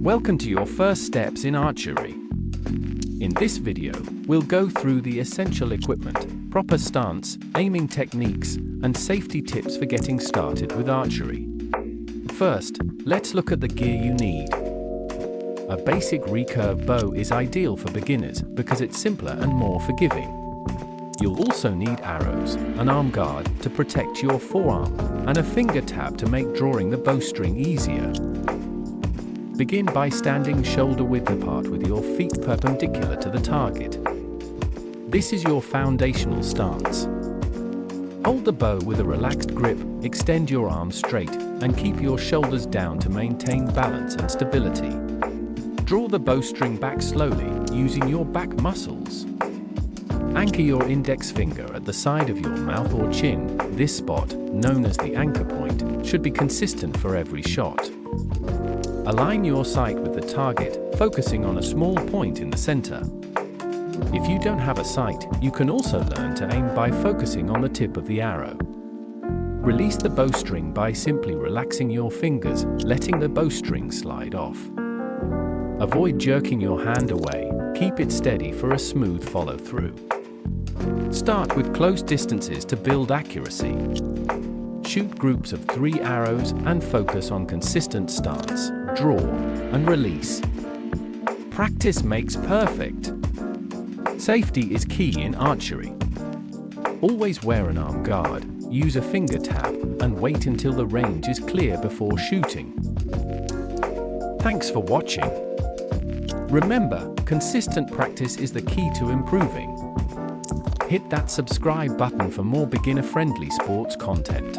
Welcome to your first steps in archery. In this video, we'll go through the essential equipment, proper stance, aiming techniques, and safety tips for getting started with archery. First, let's look at the gear you need. A basic recurve bow is ideal for beginners because it's simpler and more forgiving. You'll also need arrows, an arm guard to protect your forearm, and a finger tab to make drawing the bowstring easier. Begin by standing shoulder width apart with your feet perpendicular to the target. This is your foundational stance. Hold the bow with a relaxed grip, extend your arms straight, and keep your shoulders down to maintain balance and stability. Draw the bowstring back slowly, using your back muscles. Anchor your index finger at the side of your mouth or chin. This spot, known as the anchor point, should be consistent for every shot. Align your sight with the target, focusing on a small point in the center. If you don't have a sight, you can also learn to aim by focusing on the tip of the arrow. Release the bowstring by simply relaxing your fingers, letting the bowstring slide off. Avoid jerking your hand away, keep it steady for a smooth follow-through. Start with close distances to build accuracy. Shoot groups of 3 arrows and focus on consistent stance, draw, and release. Practice makes perfect. Safety is key in archery. Always wear an arm guard, use a finger tab, and wait until the range is clear before shooting. Thanks for watching. Remember, consistent practice is the key to improving. Hit that subscribe button for more beginner-friendly sports content.